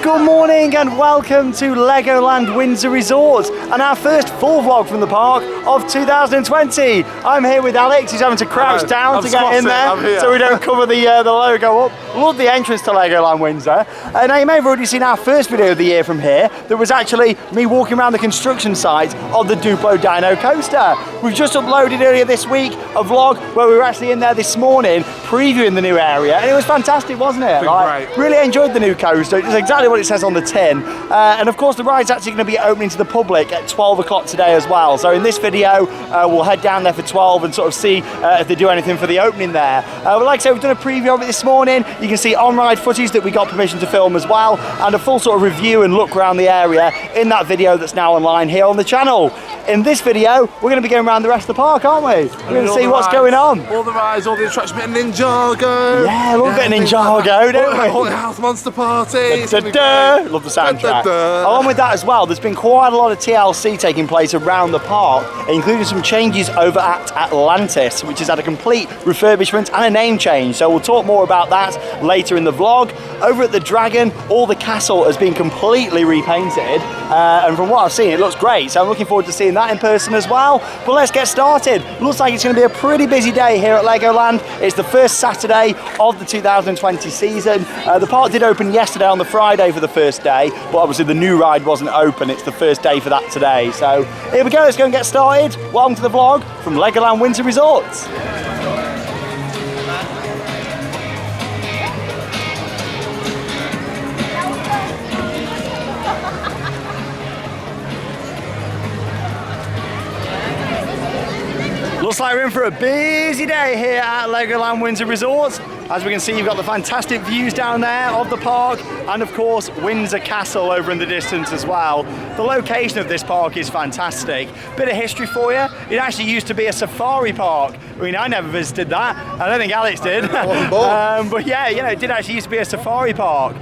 Good morning and welcome to Legoland Windsor Resort and our first full vlog from the park of 2020. I'm here with Alex, he's having to crouch down to get in there so we don't cover the logo up. Love the entrance to Legoland Windsor. Now you may have already seen our first video of the year from here. That was actually me walking around the construction site of the DUPLO Dino Coaster. We've just uploaded earlier this week a vlog where we were actually in there this morning previewing the new area, and it was fantastic, wasn't it? Like, really enjoyed the new coaster. It's exactly what it says on the tin, and of course the ride's actually going to be opening to the public at 12 o'clock today as well. So in this video we'll head down there for 12 and sort of see if they do anything for the opening there. But like I said, we've done a preview of it this morning. You can see on-ride footage that we got permission to film as well, and a full sort of review and look around the area in that video that's now online here on the channel. In this video we're going to be going around the rest of the park, aren't we? We're going to see what's going on. All the rides, all the attractions, a bit of Ninjago. Yeah, a little bit of Ninjago, don't we? Haunted House Monster Party. Love the soundtrack. Along with that as well, there's been quite a lot of TLC taking place around the park, including some changes over at Atlantis, which has had a complete refurbishment and a name change. So we'll talk more about that later in the vlog. Over at the Dragon, all the castle has been completely repainted, and from what I've seen, it looks great. So I'm looking forward to seeing that in person as well. But let's get started. Looks like it's going to be a pretty busy day here at Legoland. It's the first Saturday of the 2020 season. The park did open yesterday on the Friday for the first day, but obviously the new ride wasn't open. It's the first day for that today. So here we go, let's go and get started. Welcome to the vlog from Legoland Windsor Resort. Looks like we're in for a busy day here at Legoland Windsor Resort. As we can see, you've got the fantastic views down there of the park, and of course Windsor Castle over in the distance as well. The location of this park is fantastic. Bit of history for you. It actually used to be a safari park. I mean, I never visited that. I don't think Alex did. But yeah, you know, it did actually used to be a safari park,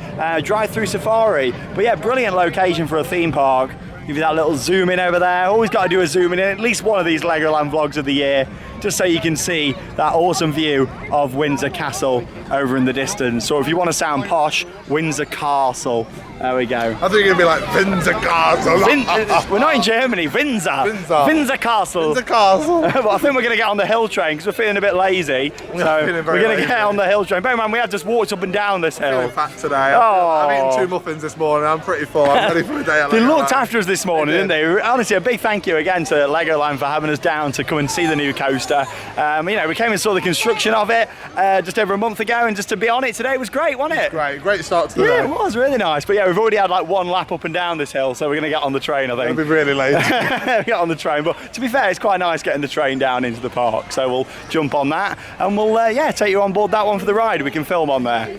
drive-through safari. But yeah, brilliant location for a theme park. Give you that little zoom in over there. Always got to do a zoom in at least one of these Legoland vlogs of the year, just so you can see that awesome view of Windsor Castle over in the distance. So if you want to sound posh, Windsor Castle. There we go. I think you're going to be like Windsor Castle. We're not in Germany. Windsor Castle. Windsor Castle. But I think we're going to get on the hill train because we're feeling a bit lazy. So we're going to get on the hill train. Bear in mind, we have just walked up and down this hill. I'm fat today. I've eaten 2 muffins this morning. I'm pretty full. I'm ready for a day at Legoland. They looked after us this morning, didn't they? Honestly, a big thank you again to Legoland for having us down to come and see the new coaster. You know, we came and saw the construction of it just over a month ago, and just to be on it today was great, wasn't it? Great start to the day. Yeah, it was really nice. But yeah, we've already had like 1 lap up and down this hill, so we're going to get on the train, I think. It'll be really late. Get on the train, but to be fair, it's quite nice getting the train down into the park, so we'll jump on that and we'll yeah, take you on board that one for the ride. We can film on there.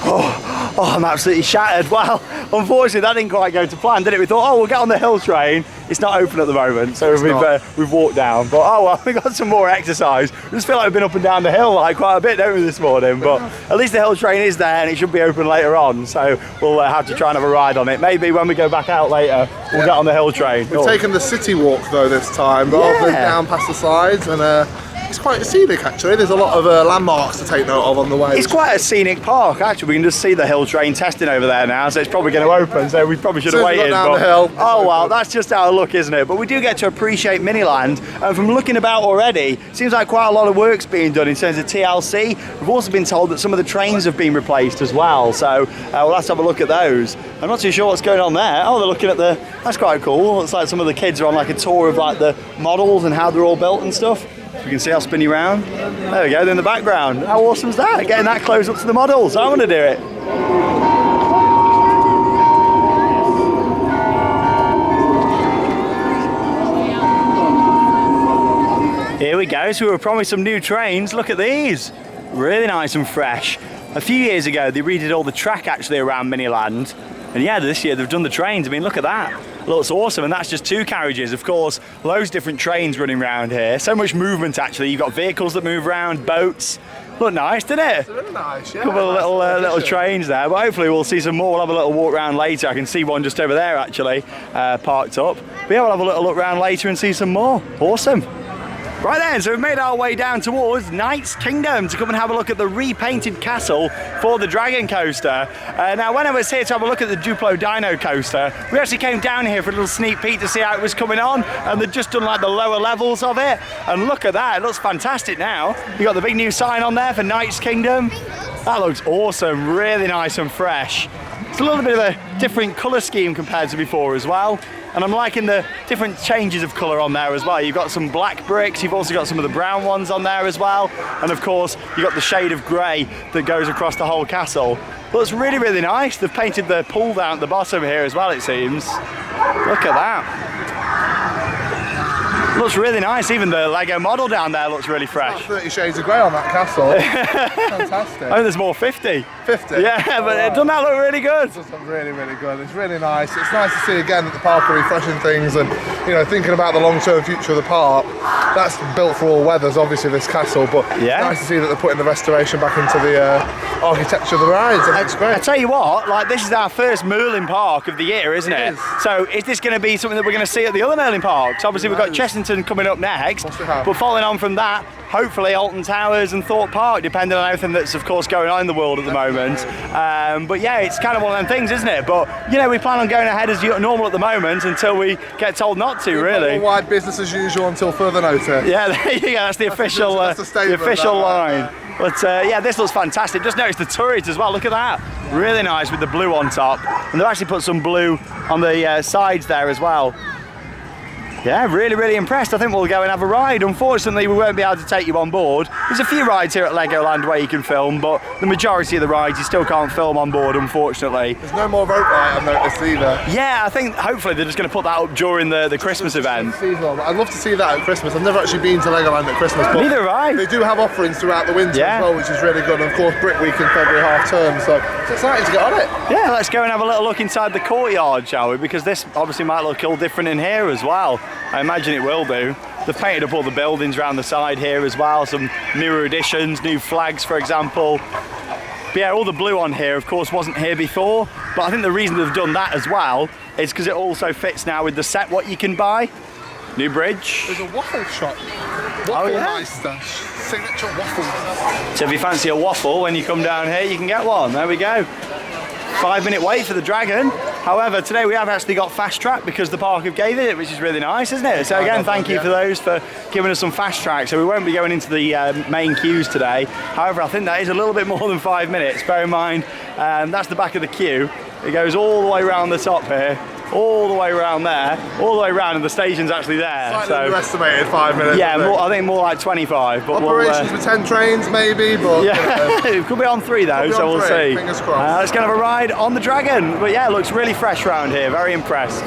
Oh, I'm absolutely shattered. Well, unfortunately that didn't quite go to plan, did it? We thought, oh, we'll get on the hill train. It's not open at the moment, so we've walked down. But oh well, we got some more exercise. We just feel like we've been up and down the hill like quite a bit, don't we, this morning? But at least the hill train is there and it should be open later on, so we'll have to try and have a ride on it. Maybe when we go back out later, we'll get on the hill train. We've taken the city walk though this time, rather than down past the sides, and it's quite scenic actually. There's a lot of landmarks to take note of on the way. It's quite a scenic park actually. We can just see the hill train testing over there now, so it's probably going to open, so we probably should have waited. Down the hill, oh well, that's just our luck, isn't it? But we do get to appreciate Miniland, and from looking about already, seems like quite a lot of work's being done in terms of TLC. We've also been told that some of the trains have been replaced as well, so we'll have to have a look at those. I'm not too sure what's going on there. Oh, they're looking at that's quite cool. It's like some of the kids are on like a tour of like the models and how they're all built and stuff. You can see I'll spin you around. There we go, they're in the background. How awesome is that? Getting that close up to the models. I want to do it. Here we go, so we were promised some new trains. Look at these. Really nice and fresh. A few years ago, they redid all the track actually around Miniland. And yeah, this year they've done the trains. I mean, look at that. Looks awesome, and that's just 2 carriages. Of course, loads of different trains running around here. So much movement actually. You've got vehicles that move around, boats. Look nice, doesn't it? It's really nice, yeah. Couple of little trains there, but hopefully we'll see some more. We'll have a little walk around later. I can see one just over there actually, parked up. But yeah, we'll have a little look around later and see some more. Awesome. Right then, so we've made our way down towards Knight's Kingdom to come and have a look at the repainted castle for the Dragon Coaster. Now, when I was here to have a look at the DUPLO Dino Coaster, we actually came down here for a little sneak peek to see how it was coming on, and they'd just done like the lower levels of it. And look at that, it looks fantastic now. You got the big new sign on there for Knight's Kingdom. That looks awesome, really nice and fresh. It's a little bit of a different colour scheme compared to before as well. And I'm liking the different changes of colour on there as well. You've got some black bricks, you've also got some of the brown ones on there as well. And of course, you've got the shade of grey that goes across the whole castle. Looks really, really nice. They've painted the pool down at the bottom here as well, it seems. Look at that. Looks really nice. Even the Lego model down there looks really fresh. 30 shades of grey on that castle. Fantastic. I think there's more 50. 50? Yeah, but doesn't that look really good? It does look really, really good. It's really nice. It's nice to see again that the park are refreshing things and, you know, thinking about the long-term future of the park. That's built for all weathers, obviously, this castle, but yeah, it's nice to see that they're putting the restoration back into the architecture of the rides. It's great. I tell you what, like, this is our first Merlin park of the year, isn't it? Is. So is this going to be something that we're going to see at the other Merlin parks? Obviously, we've got Chessington coming up next, but following on from that, hopefully Alton Towers and Thorpe Park, depending on everything that's, of course, going on in the world at the moment. But yeah, it's kind of one of them things, isn't it? But, you know, we plan on going ahead as normal at the moment until we get told not to, really. Wide business as usual until further notice. Yeah, there you go. That's the official, the official line. But yeah, this looks fantastic. Just notice the turret as well. Look at that. Really nice with the blue on top. And they've actually put some blue on the sides there as well. Yeah, really, really impressed. I think we'll go and have a ride. Unfortunately, we won't be able to take you on board. There's a few rides here at Legoland where you can film, but the majority of the rides you still can't film on board, unfortunately. There's no more rope light, I've noticed, either. Yeah, I think hopefully they're just going to put that up during the Christmas event. I'd love to see that at Christmas. I've never actually been to Legoland at Christmas, but neither have I. They do have offerings throughout the winter as well, which is really good. And of course, Brick Week in February half term, so it's exciting to get on it. Yeah, let's go and have a little look inside the courtyard, shall we? Because this obviously might look all different in here as well. I imagine it will do. They've painted up all the buildings around the side here as well, some newer additions, new flags for example. But yeah, all the blue on here of course wasn't here before, but I think the reason they've done that as well is because it also fits now with the set what you can buy. New bridge. There's a waffle shop. Oh yeah? Meister. Signature waffle. So if you fancy a waffle when you come down here, you can get one. There we go. 5-minute wait for the Dragon. However, today we have actually got fast track because the park have gave it, which is really nice, isn't it? So again, thank you for those for giving us some fast track. So we won't be going into the main queues today. However, I think that is a little bit more than 5 minutes. Bear in mind, that's the back of the queue. It goes all the way around the top here, all the way around there, all the way around, and the station's actually there. Slightly underestimated 5 minutes. Yeah, I think more like 25. But operations with 10 trains maybe, but yeah, it could be on 3 though, so we'll see. Fingers crossed. Let's go and have a ride on the Dragon. But yeah, it looks really fresh around here. Very impressed.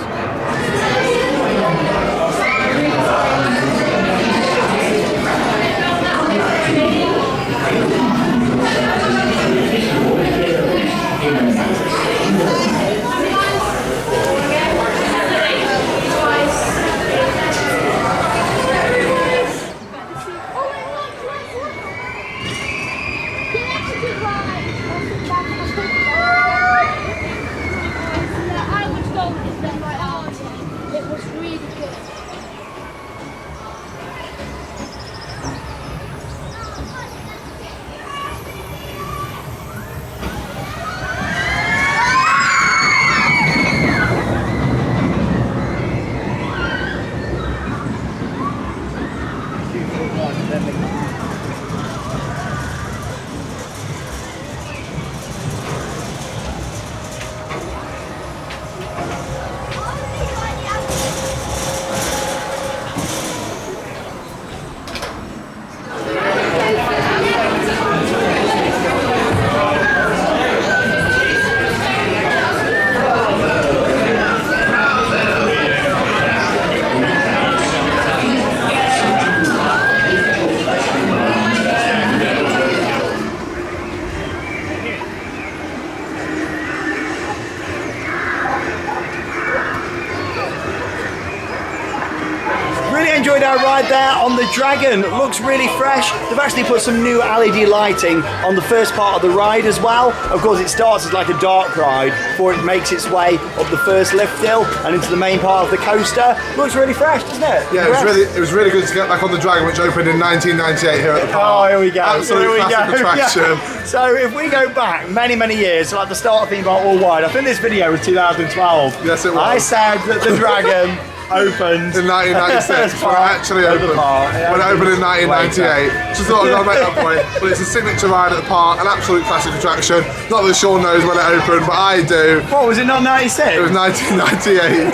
ride there on the Dragon. Looks really fresh. They've actually put some new LED lighting on the first part of the ride as well. Of course, it starts as like a dark ride before it makes its way up the first lift hill and into the main part of the coaster. Looks really fresh, doesn't it? Yeah, it was really good to get back on the Dragon, which opened in 1998 here at the park. Oh, here we go. Absolute classic attraction. Yeah. So if we go back many years, so like the start of theme park all wide, I think this video was 2012. Yes, it was. I said that the Dragon opened in 1996 when it actually opened. When it opened in 1998. Just thought I'd make that point. But it's a signature ride at the park, an absolute classic attraction. Not that Sean knows when it opened, but I do. What, was it not 96? It was 1998.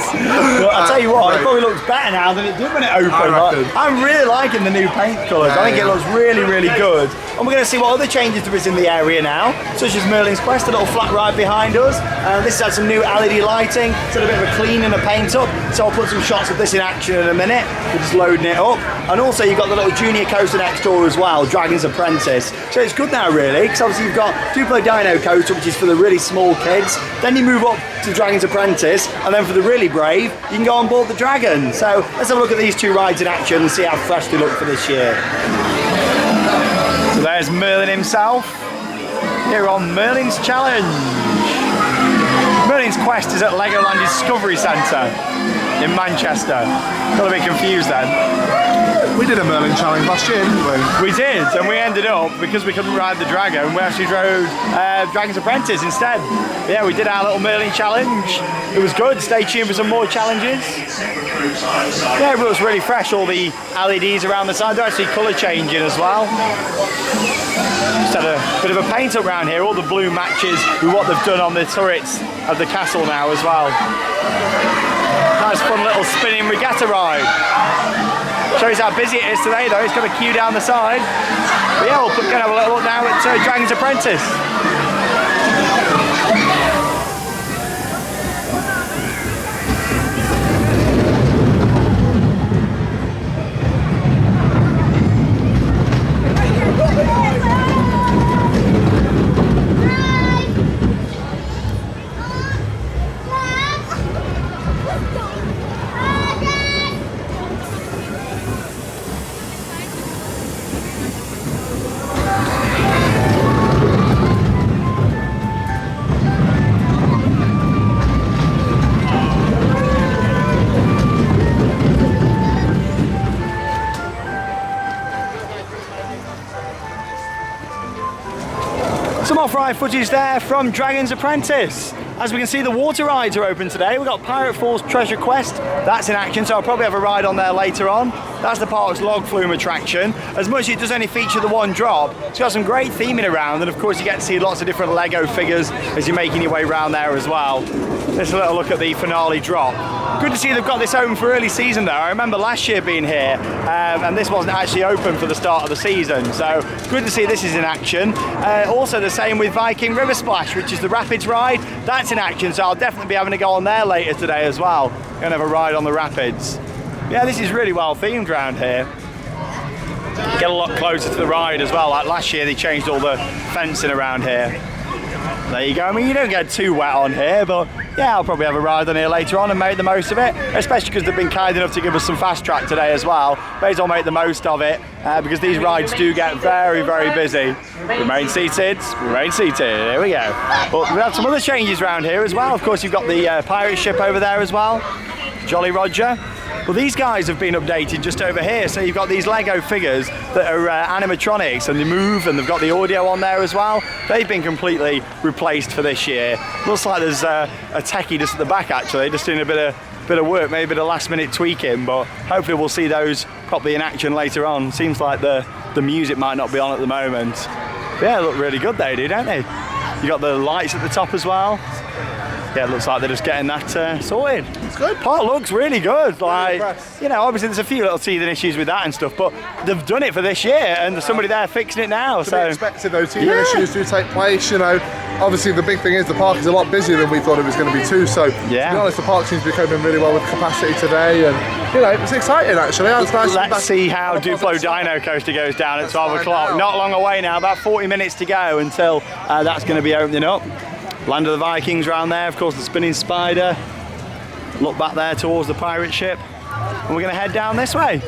Well, I'll tell you what, it probably looks better now than it did when it opened. I'm really liking the new paint colours. I think it looks really good. And we're going to see what other changes there is in the area now, such as Merlin's Quest, a little flat ride behind us. This has some new LED lighting, it's a bit of a clean and a paint up. So I'll put some shots of this in action in a minute. We're just loading it up. And also you've got the little junior coaster next door as well, Dragon's Apprentice. So it's good now really, because obviously you've got DUPLO Dino Coaster, which is for the really small kids. Then you move up to Dragon's Apprentice, and then for the really brave, you can go on board the Dragon. So let's have a look at these two rides in action and see how fresh they look for this year. So there's Merlin himself, here on Merlin's Challenge. Merlin's Quest is at Legoland Discovery Centre in Manchester. Got a bit confused then. We did a Merlin challenge last year, didn't we? We did, and we ended up, because we couldn't ride the Dragon, we actually drove Dragon's Apprentice instead. Yeah, we did our little Merlin challenge. It was good. Stay tuned for some more challenges. Yeah, it was really fresh. All the LEDs around the side, they're actually colour changing as well. Just had a bit of a paint up around here. All the blue matches with what they've done on the turrets of the castle now as well. Nice fun little spinning regatta ride. Shows how busy it is today though, it's got a queue down the side. But yeah, we'll have a little look now at Dragon's Apprentice. Some off-ride footage there from Dragon's Apprentice. As we can see, the water rides are open today. We've got Pirate Falls Treasure Quest, that's in action, so I'll probably have a ride on there later on. That's the park's log flume attraction. As much as it does only feature the one drop, it's got some great theming around, and of course you get to see lots of different Lego figures as you're making your way around there as well. Let's a little look at the finale drop. Good to see they've got this open for early season though. I remember last year being here and this wasn't actually open for the start of the season, so good to see this is in action. Also the same with Viking River Splash, which is the Rapids ride. That's in action, so I'll definitely be having to go on there later today as well. Gonna have a ride on the Rapids. Yeah, this is really well themed around here. Get a lot closer to the ride as well. Like last year they changed all the fencing around here. There you go. I mean, you don't get too wet on here, but yeah, I'll probably have a ride on here later on and make the most of it, especially because they've been kind enough to give us some fast track today as well. May as well make the most of it because these rides do get very busy. Remain seated, remain seated, here we go. But we have some other changes around here as well. Of course, you've got the pirate ship over there as well, Jolly Roger. Well, these guys have been updated just over here, so you've got these Lego figures that are animatronics and they move, and they've got the audio on there as well. They've been completely replaced for this year. Looks like there's a techie just at the back actually, just doing a bit of work, maybe a bit of last minute tweaking, but hopefully we'll see those properly in action later on. Seems like the music might not be on at the moment. But yeah, they look really good they do, don't they? You got the lights at the top as well. Yeah, it looks like they're just getting that sorted. It's good. Park looks really good. Like, you know, obviously there's a few little teething issues with that and stuff, but they've done it for this year, and there's somebody there fixing it now. To be expected, though, teething issues do take place. You know, obviously the big thing is the park is a lot busier than we thought it was going to be too. So, to be honest, the park seems to be coping really well with capacity today, and you know, it's exciting actually. Let's see how DUPLO Dino Coaster goes down at 12 o'clock. Not long away now, about 40 minutes to go until that's going to be opening up. Land of the Vikings around there, of course the spinning spider. Look back there towards the pirate ship. and we're going to head down this way.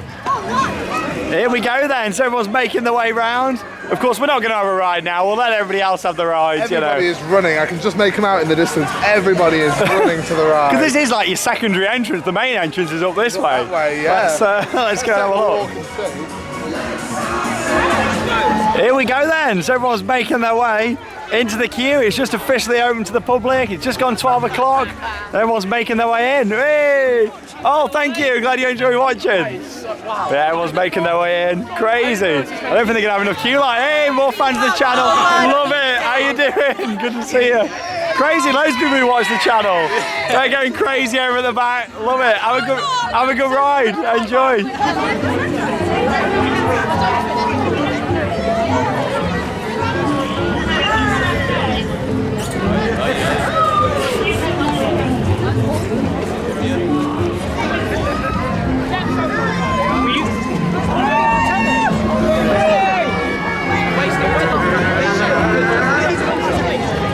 Here we go then, so everyone's making their way round. Of course, we're not going to have a ride now, we'll let everybody else have the rides, Everybody is running, I can just make them out in the distance. Everybody is running to the ride. Because this is like your secondary entrance, the main entrance is up this way. That way, yeah. Let's go and have a look. Here we go then, so everyone's making their way into the queue. It's just officially open to the public. It's just gone 12 o'clock. Everyone's making their way in. Hey! Oh, thank you. Glad you enjoyed watching. Yeah, everyone's making their way in. Crazy. I don't think they're going to have enough queue line. Hey, more fans of the channel. Love it. How you doing? Good to see you. Crazy. Loads of people who watch the channel. They're going crazy over at the back. Love it. Have a good ride. Enjoy.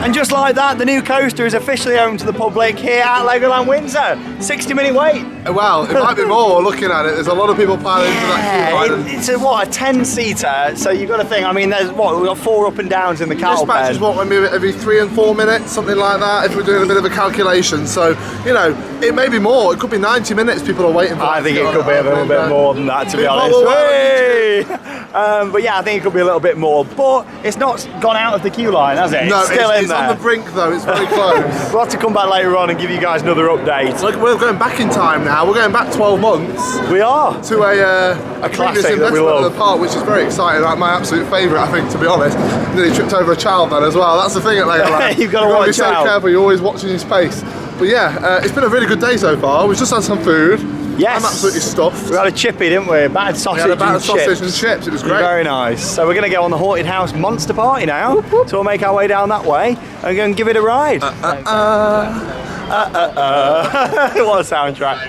And just like that, the new coaster is officially open to the public here at Legoland Windsor. 60-minute wait. Well, it might be more looking at it. There's a lot of people piling into that queue line. It's a 10-seater, so you've got to think, I mean, we've got 4 up and downs in the cattle pen. Dispatches what, maybe every 3 and 4 minutes, something like that, if we're doing a bit of a calculation. So, you know, it may be more. It could be 90 minutes people are waiting for. I think it could be a little bit more than that, to be honest. But yeah, I think it could be a little bit more. But it's not gone out of the queue line, has it? No, it's still in there. It's on the brink though, it's very close. We'll have to come back later on and give you guys another update. Like, we're going back in time now, we're going back 12 months. We are. To a classic that we love. Of the park, which is very exciting, like my absolute favourite, I think, to be honest. Nearly tripped over a child then as well, that's the thing at Legoland. You've got to watch be so out. careful, you're always watching your space. But yeah, it's been a really good day so far. We've just had some food. Yes. I'm absolutely stuffed. We had a chippy, didn't we? Battered sausage, and chips. It was great. Very nice. So we're going to go on the Haunted House Monster Party now. So we'll make our way down that way and go and give it a ride. What a soundtrack.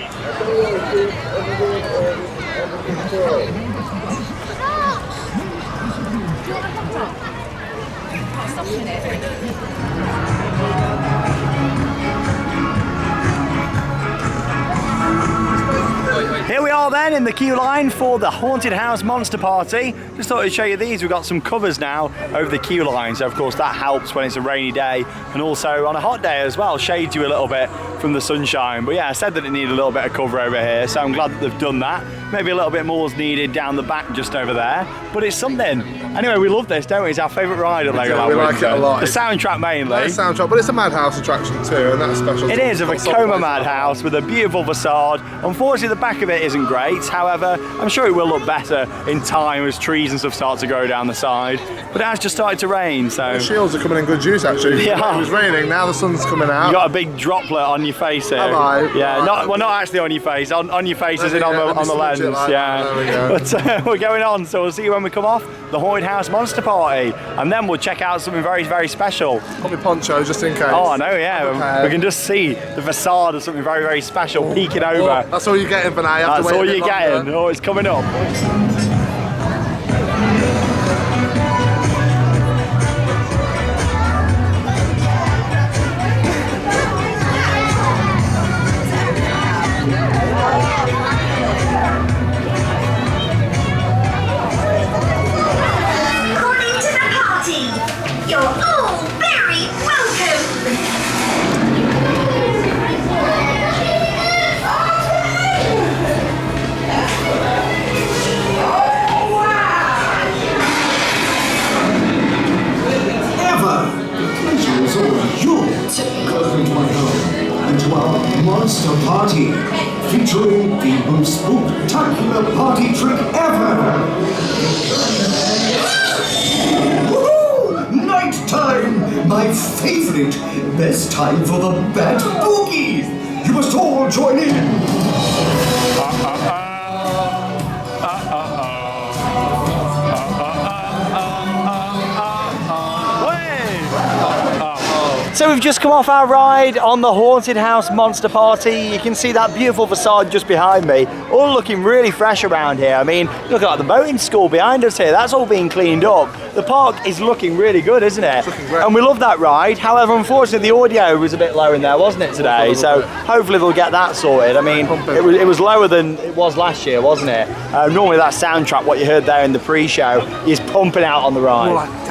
Here we are then in the queue line for the Haunted House Monster Party. Just thought I'd show you these. We've got some covers now over the queue line, so of course that helps when it's a rainy day and also on a hot day as well, shades you a little bit from the sunshine. But yeah, I said that it needed a little bit of cover over here, so I'm glad that they've done that. Maybe a little bit more is needed down the back just over there, but it's something. Anyway, we love this, don't we? It's our favourite ride at Legoland. We like it a lot. The soundtrack mainly. The soundtrack, but it's a madhouse attraction too, and that's special. It is a Vekoma madhouse with a beautiful facade. Unfortunately, the back of it isn't great. However, I'm sure it will look better in time as trees and stuff start to grow down the side. But it has just started to rain, so... The shields are coming in good juice, actually. Yeah. It was raining, now the sun's coming out. You got a big droplet on your face here. Have I? Yeah, not actually on your face. On your face as in on the lens. Like yeah. There we go. But we're going on, so we'll see you when we come off the Haunted House Monster Party. And then we'll check out something very, very special. Got my poncho, just in case. Oh, I know, yeah. We can just see the facade of something very, very special peeking over. Oh, that's all you're getting for now. That's all you're getting. Oh, it's coming up. Welcome to my home and to our monster party, featuring the most spectacular party trick ever. Woohoo! Night time, my favorite. Best time for the bad boogies. You must all join in. So we've just come off our ride on the Haunted House Monster Party. You can see that beautiful facade just behind me, all looking really fresh around here. I mean, look at the boating school behind us here, that's all being cleaned up. The park is looking really good, isn't it? And we love that ride. However, unfortunately, the audio was a bit low in there, wasn't it, today? So hopefully they'll get that sorted. I mean, it was lower than it was last year, wasn't it? Normally that soundtrack, what you heard there in the pre-show, is pumping out on the ride.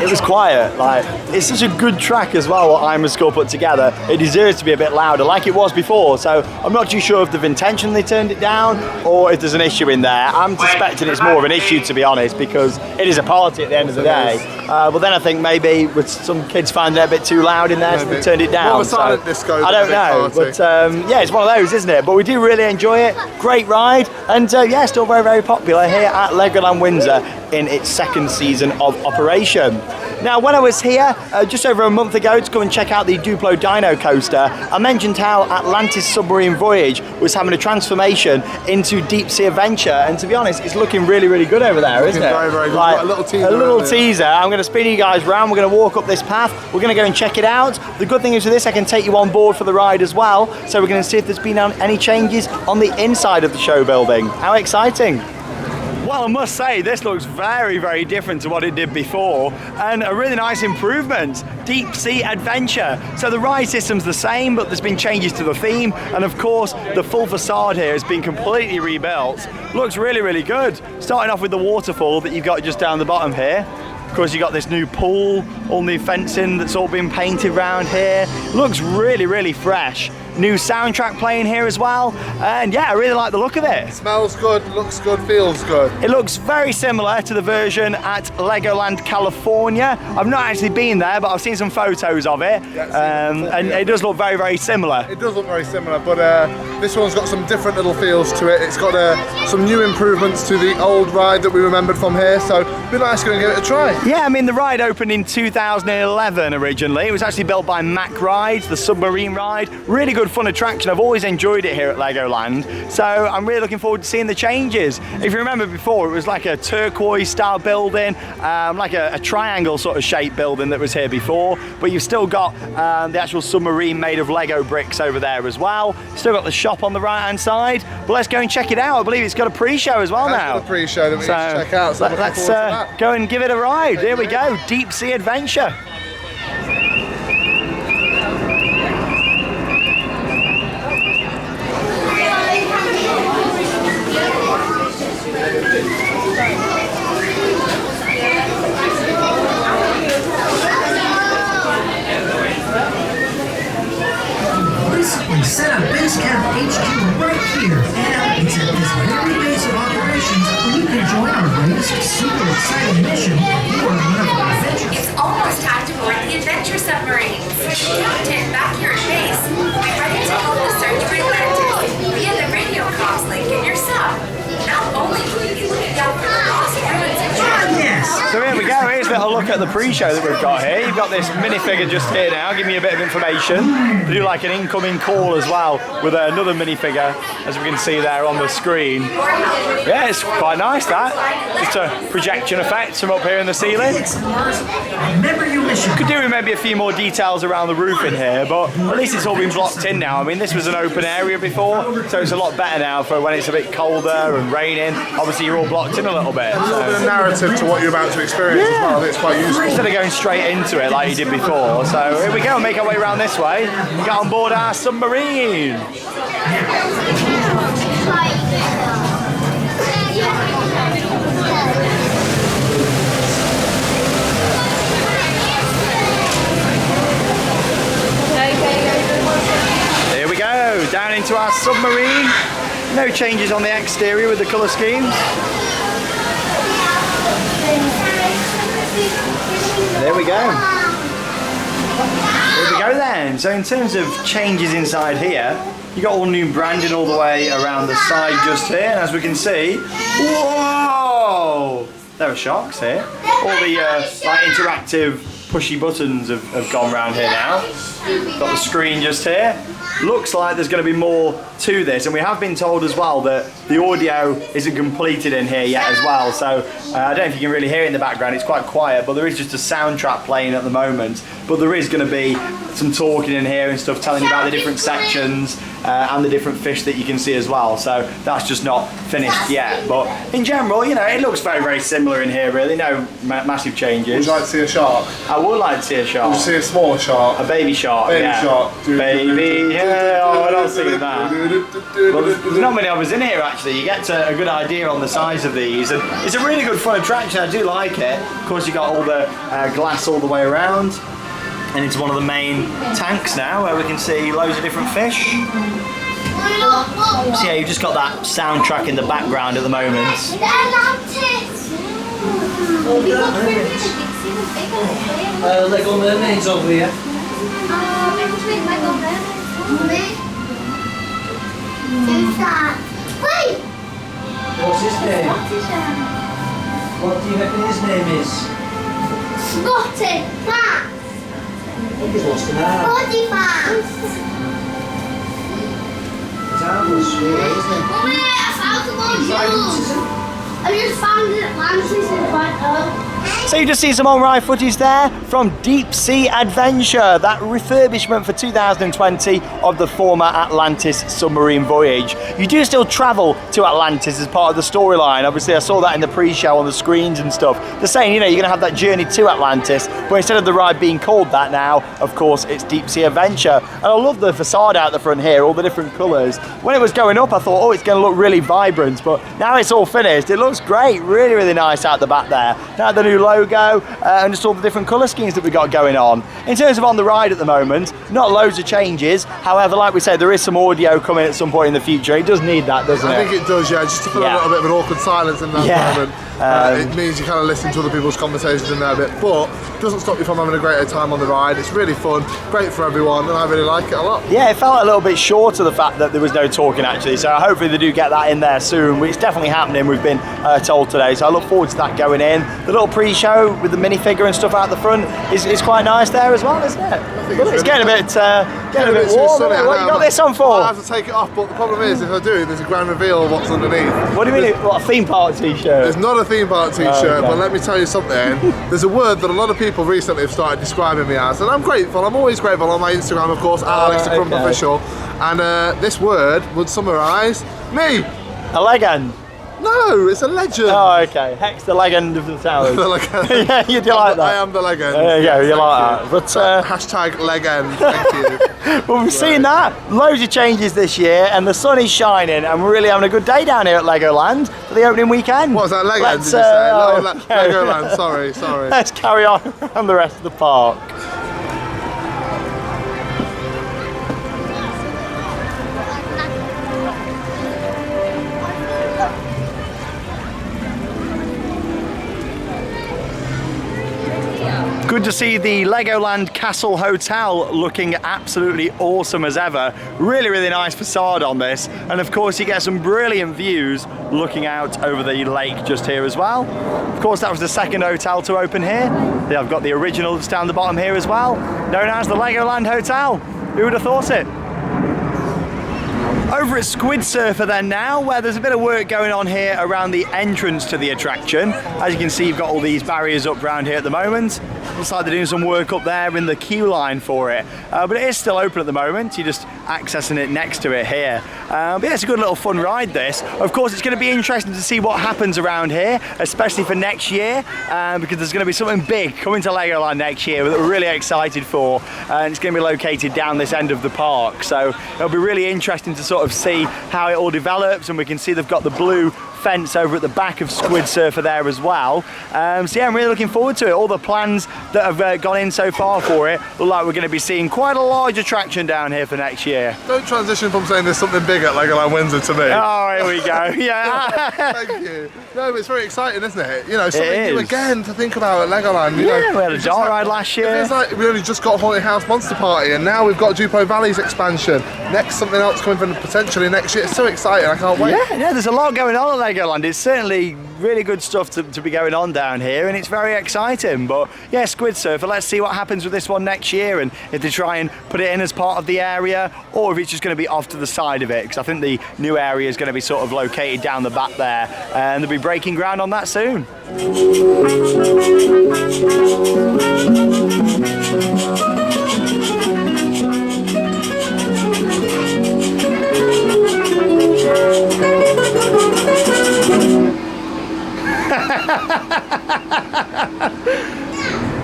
It was quiet, like, it's such a good track as well, what I'm a Score put together. It deserves to be a bit louder, like it was before, so I'm not too sure if they've intentionally turned it down, or if there's an issue in there. I'm suspecting it's more of an issue, to be honest, because it is a party at the end of the day. But then I think maybe with some kids find it a bit too loud in there, so they turned it down. More of a silent disco. I don't know, but yeah, it's one of those, isn't it? But we do really enjoy it, great ride, and yeah, still very, very popular here at LEGOLAND Windsor in its second season of operation. Now, when I was here just over a month ago to come and check out the DUPLO Dino Coaster, I mentioned how Atlantis submarine voyage was having a transformation into deep sea adventure, and to be honest, it's looking really, really good over there, isn't it? Very, very good. Like, a little teaser. A little teaser. I'm going to spin you guys around. We're going to walk up this path. We're going to go and check it out. The good thing is with this, I can take you on board for the ride as well. So we're going to see if there's been any changes on the inside of the show building. How exciting! Well, I must say, this looks very, very different to what it did before, and a really nice improvement. Deep sea adventure. So the ride system's the same, but there's been changes to the theme, and of course, the full facade here has been completely rebuilt. Looks really, really good. Starting off with the waterfall that you've got just down the bottom here. Of course, you've got this new pool, all new fencing that's all been painted around here. Looks really, really fresh. New soundtrack playing here as well, and yeah, I really like the look of it. Smells good, looks good, feels good. It looks very similar to the version at Legoland California. I've not actually been there, but I've seen some photos of it, and it does look very, very similar. It does look very similar, but this one's got some different little feels to it. It's got some new improvements to the old ride that we remembered from here, so it'd be nice to go and give it a try. Yeah, I mean, the ride opened in 2011 originally. It was actually built by Mack Rides, the submarine ride. Really good fun attraction. I've always enjoyed it here at Legoland, so I'm really looking forward to seeing the changes. If you remember before, it was like a turquoise style building, like a triangle sort of shaped building that was here before, but you've still got the actual submarine made of Lego bricks over there as well. Still got the shop on the right hand side, but let's go and check it out. I believe it's got a pre-show as well now. It's got a pre-show that we need to check out, so let's go and give it a ride. Here we go, deep sea adventure. We set up base camp HQ right here, and it's at this very base of operations where you can join our latest super exciting mission or one of our adventures. It's almost time to board the adventure submarines. Captain, back here at base, we'll be ready to help the search for Atlantis via the radio comms link in your sub. Not only will you be looking out for the lost ruins and Yes! So here we go, here's a little look at the pre-show that we've got here. You've got this minifigure just here now, giving you a bit of information. We do like an incoming call as well with another minifigure, as we can see there on the screen. Yeah, it's quite nice that. Just a projection effect from up here in the ceiling. Remember your mission. Could do with maybe a few more details around the roof in here, but at least it's all been blocked in now. I mean, this was an open area before, so it's a lot better now for when it's a bit colder and raining. Obviously, you're all blocked in a little bit. A little bit of narrative to what you're about to experience as well. It's quite useful. Instead of going straight into it like you did before. So here we go, make our way around this way. Get on board our submarine. Here we go, down into our submarine. No changes on the exterior with the colour schemes. There we go. There we go then. So in terms of changes inside here, you got all new branding all the way around the side just here, and as we can see, whoa! There are sharks here. All the like interactive pushy buttons have gone round here now. Got the screen just here. Looks like there's going to be more to this, and we have been told as well that the audio isn't completed in here yet as well, so I don't know if you can really hear it in the background. It's quite quiet, but there is just a soundtrack playing at the moment, but there is going to be some talking in here and stuff telling you about the different sections and the different fish that you can see as well, so that's just not finished yet. But in general, you know, it looks very, very similar in here really, no massive changes. Would you like to see a shark? I would like to see a shark. Would you see a small shark? A baby shark, baby yeah. Shark. Baby, yeah, oh, I don't see that. Well, there's not many of us in here actually. You get a good idea on the size of these, and it's a really good fun attraction. I do like it. Of course, you got all the glass all the way around, and it's one of the main tanks now where we can see loads of different fish. So yeah, you've just got that soundtrack in the background at the moment. Lego mermaids over here. Wait! What's his name? What do you reckon his name is? Spotted Fox! He's lost an arm. Spotted Fox! His arm was straight, isn't it? Mommy, I found some more jewels! I just found it at Atlantis in front of. So you just see some on-ride footage there from Deep Sea Adventure, that refurbishment for 2020 of the former Atlantis submarine voyage. You do still travel to Atlantis as part of the storyline. Obviously I saw that in the pre-show on the screens and stuff. They're saying, you know, you're going to have that journey to Atlantis, but instead of the ride being called that now, of course, it's Deep Sea Adventure. And I love the facade out the front here, all the different colours. When it was going up, I thought, oh, it's going to look really vibrant, but now it's all finished. It looks great, really, really nice out the back there. Now the new logo and just all the different colour schemes that we got going on. In terms of on the ride at the moment, not loads of changes. However, like we said, there is some audio coming at some point in the future. It does need that, doesn't it? I think it does, yeah. Just to feel a little bit of an awkward silence in that moment. It means you kind of listen to other people's conversations in there a bit, but it doesn't stop you from having a great time on the ride. It's really fun, great for everyone, and I really like it a lot. Yeah, it felt a little bit short of the fact that there was no talking actually, so hopefully they do get that in there soon. It's definitely happening, we've been told today, so I look forward to that going in. The little pre-show with the minifigure and stuff out the front is quite nice there as well, isn't it? It's getting a bit warm. What you got this on for? I have to take it off, but the problem is if I do, there's a grand reveal of what's underneath. What do you mean? What, a theme park t-shirt? There's not a theme park t-shirt, but let me tell you something. There's a word that a lot of people recently have started describing me as, and I'm grateful. I'm always grateful on my Instagram, of course, Alex the Crump Official. And this word would summarise me. A legend. No, it's a legend. Oh, okay. Hex the legend of the towers. The legend. Yeah, you do like that. I am the legend. There you go, you like that. But hashtag legend. Thank you. Well, we've seen that. Loads of changes this year, and the sun is shining, and we're really having a good day down here at Legoland for the opening weekend. What was that, Legend? Let's, did you say? Legoland. Sorry. Let's carry on around the rest of the park. Good to see the Legoland Castle Hotel looking absolutely awesome as ever. Really, really nice facade on this. And of course you get some brilliant views looking out over the lake just here as well. Of course that was the second hotel to open here. They have got the original just down the bottom here as well, known as the Legoland Hotel. Who would have thought it? Over at Squid Surfer then now, where there's a bit of work going on here around the entrance to the attraction. As you can see, you've got all these barriers up around here at the moment. Looks like they're doing some work up there in the queue line for it. But it is still open at the moment. You're just accessing it next to it here. But yeah, it's a good little fun ride this. Of course, it's going to be interesting to see what happens around here, especially for next year, because there's going to be something big coming to Legoland next year that we're really excited for. And it's going to be located down this end of the park. So it'll be really interesting to sort of see how it all develops, and we can see they've got the blue fence over at the back of Squid Surfer there as well. So yeah, I'm really looking forward to it. All the plans that have gone in so far for it look like we're going to be seeing quite a large attraction down here for next year. Don't transition from saying there's something big at Legoland Windsor to me. Oh, here we go. Yeah. Thank you. No, but it's very exciting, isn't it? You know, something new again to think about at Legoland. You know, we had a dark ride last year. It's like we only just got Haunted House Monster Party, and now we've got Duplo Valley's expansion. Next, something else coming from potentially next year. It's so exciting. I can't wait. Yeah, there's a lot going on at Legoland. It's certainly really good stuff to be going on down here, and it's very exciting. But yeah, Squid Surfer, let's see what happens with this one next year, and if they try and put it in as part of the area, or if it's just going to be off to the side of it, because I think the new area is going to be sort of located down the back there, and they'll be breaking ground on that soon.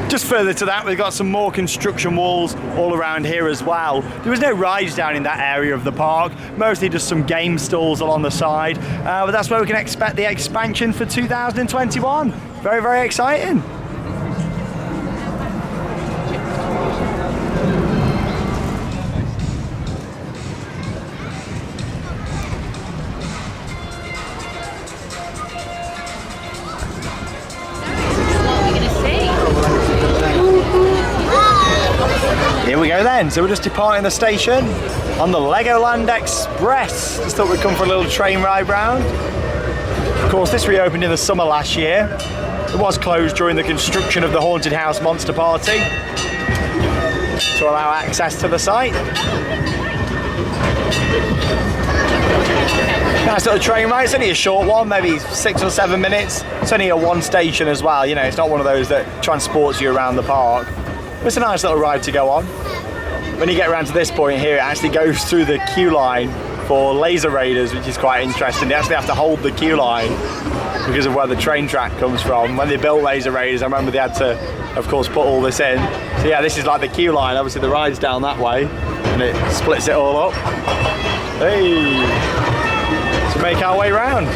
Just further to that, we've got some more construction walls all around here as well. There was no rides down in that area of the park, mostly just some game stalls along the side, but that's where we can expect the expansion for 2021. Very, very exciting. Here we go then, so we're just departing the station on the Legoland Express. Just thought we'd come for a little train ride round. Of course, this reopened in the summer last year. It was closed during the construction of the Haunted House Monster Party to allow access to the site. Nice little train ride. It's only a short one, maybe 6 or 7 minutes. It's only a one station as well, you know, it's not one of those that transports you around the park. It's a nice little ride to go on. When you get around to this point here, it actually goes through the queue line for laser raiders, which is quite interesting. They actually have to hold the queue line because of where the train track comes from. When they built laser raiders, I remember they had to, of course, put all this in. So yeah, this is like the queue line. Obviously the ride's down that way and it splits it all up. Hey! To make our way round.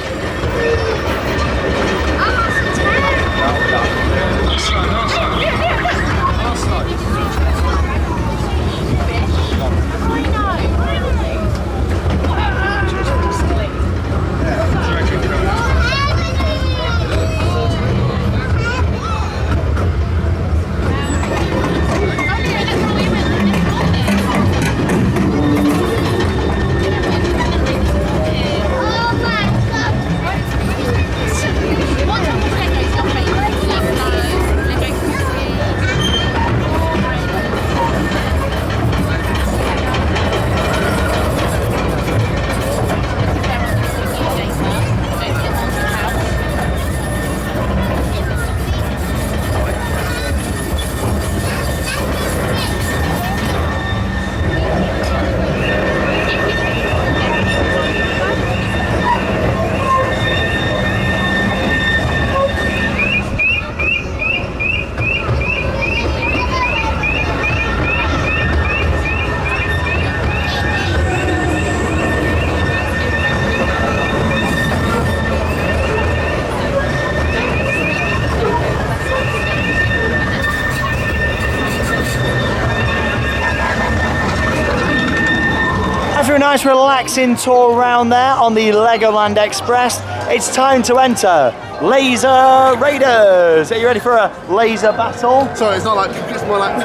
After a nice relaxing tour around there on the Legoland Express, it's time to enter Laser Raiders. Are you ready for a laser battle? Sorry, it's not like, it's more like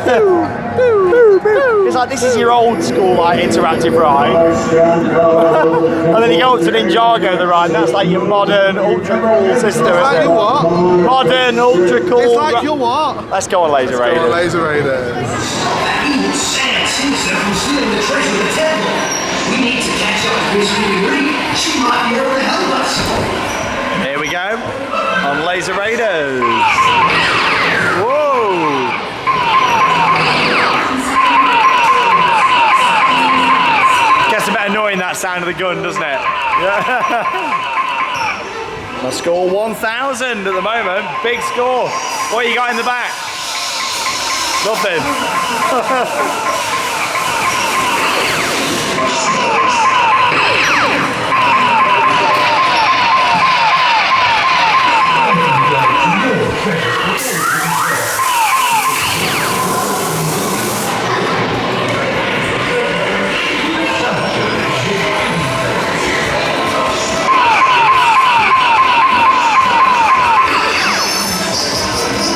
It's like, this is your old school like interactive ride. And then you go up to Ninjago The Ride, and that's like your modern, ultra cool system. It's like your what? Modern, ultra cool. It's like your what? Let's go on Laser Raiders. Go on Laser Raiders. We need to catch up with Miss Marie. She might be able to help us. Here we go on Laser Raiders. Whoa! Gets a bit annoying, that sound of the gun, doesn't it? My score 1,000 at the moment. Big score. What you got in the back? Nothing.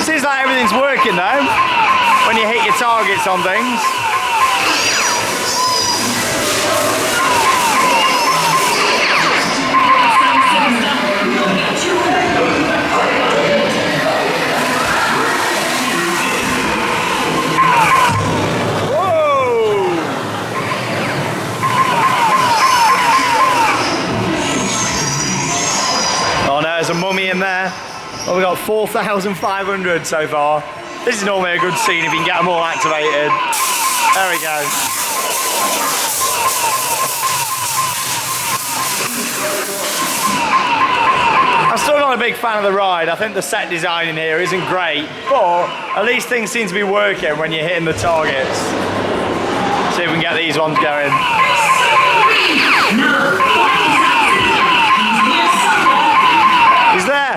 Seems like everything's working though, when you hit your targets on things. there. Well, we got 4,500 so far. This is normally a good scene if you can get them all activated. There we go. I'm still not a big fan of the ride. I think the set design in here isn't great, but at least things seem to be working when you're hitting the targets. See if we can get these ones going. He's there.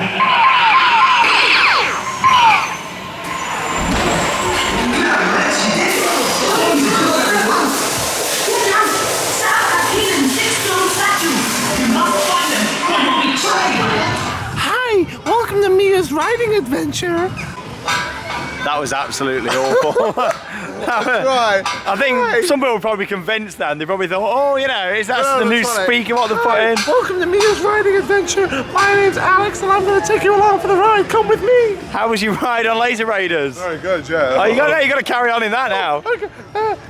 Hi, welcome to Mia's riding adventure. That was absolutely awful. Right. I think some people were probably convinced then. They probably thought, oh, you know, is that the new speaker what they put in? Welcome to Mia's riding adventure. My name's Alex and I'm going to take you along for the ride. Come with me. How was your ride on Laser Raiders? Very good, yeah. Oh, you got to carry on in that now. Okay.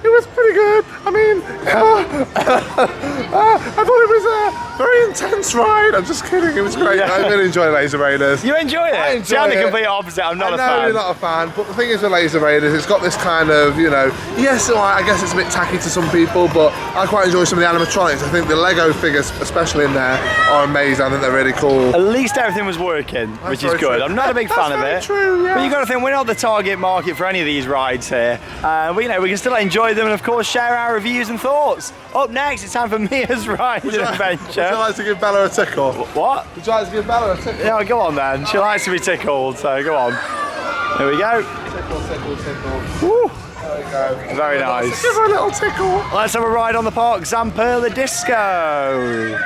It was pretty good. I mean, I thought it was a very intense ride. I'm just kidding. It was great. Yeah. I really enjoy Laser Raiders. You enjoy it? I enjoy See, I'm the it. complete opposite. I'm not a I know fan. you're not a fan, but the thing is with Laser Raiders, it's got this kind of, you know, yes, I guess it's a bit tacky to some people, but I quite enjoy some of the animatronics. I think the Lego figures, especially in there, are amazing. I think they're really cool. At least everything was working, which is good. I'm not a big fan of it. True, yeah. But you got to think we're not the target market for any of these rides here. But, you know, we can still enjoy them and of course share our reviews and thoughts. Up next, it's time for Mia's Ride Adventure. Would you like to give Bella a tickle? What? Would you like to give Bella a tickle? Yeah, go on then. She likes to be tickled, so go on. Here we go. Tickle, tickle, tickle. Woo. There we go. Very nice. Give her a little tickle. Let's have a ride on the park. Zamper the Disco.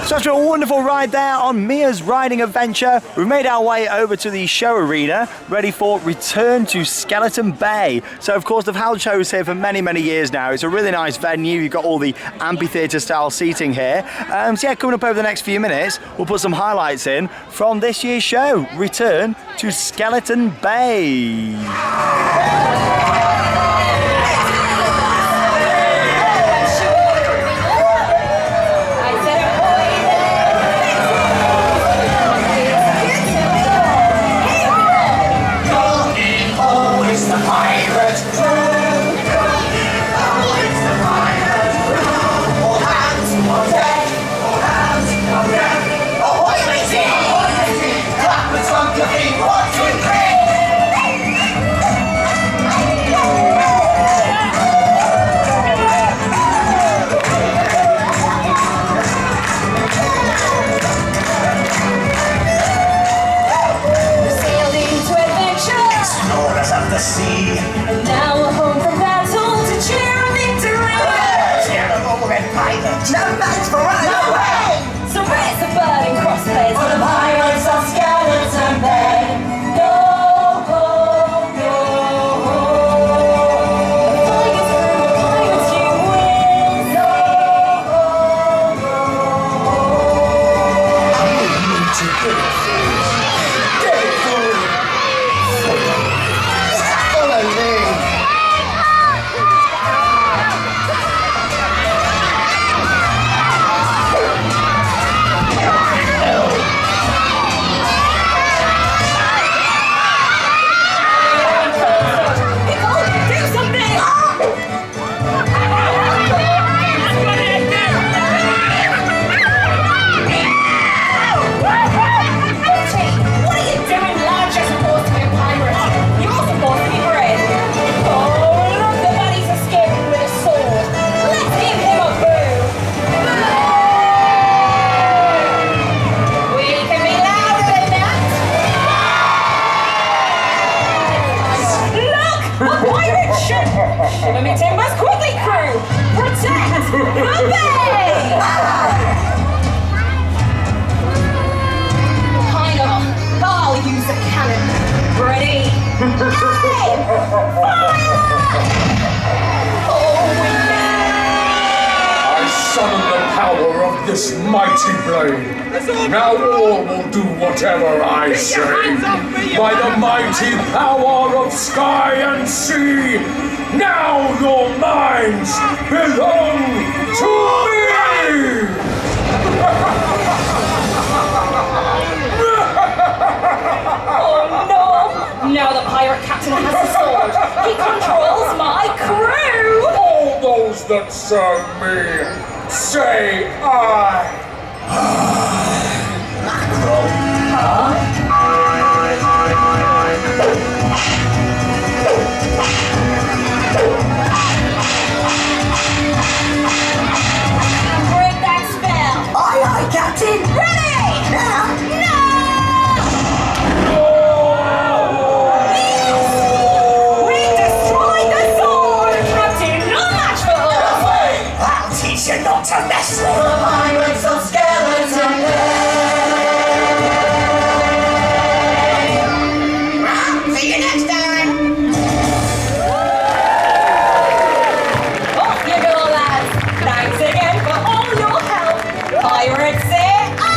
So after a wonderful ride there on Mia's Riding Adventure, we've made our way over to the show arena, ready for Return to Skeleton Bay. So of course they've held shows here for many, many years now. It's a really nice venue. You've got all the amphitheatre style seating here. So yeah, coming up over the next few minutes, we'll put some highlights in from this year's show, Return to Skeleton Bay. I summon the power of this mighty blade. Now all will do whatever I say. By the mighty power of sky and sea, now your minds belong to me! Oh no! Now the pirate captain has the sword. He controls my crew! All those that serve me, say I. Break that spell! Aye, aye, Captain. Ready! Now. We destroyed the sword! Captain, no match for us! I'll teach you not to mess with the pirates of Skeleton Bay. Well, see you next time. Off you go, lads! Thanks again for all your help! Pirates say aye!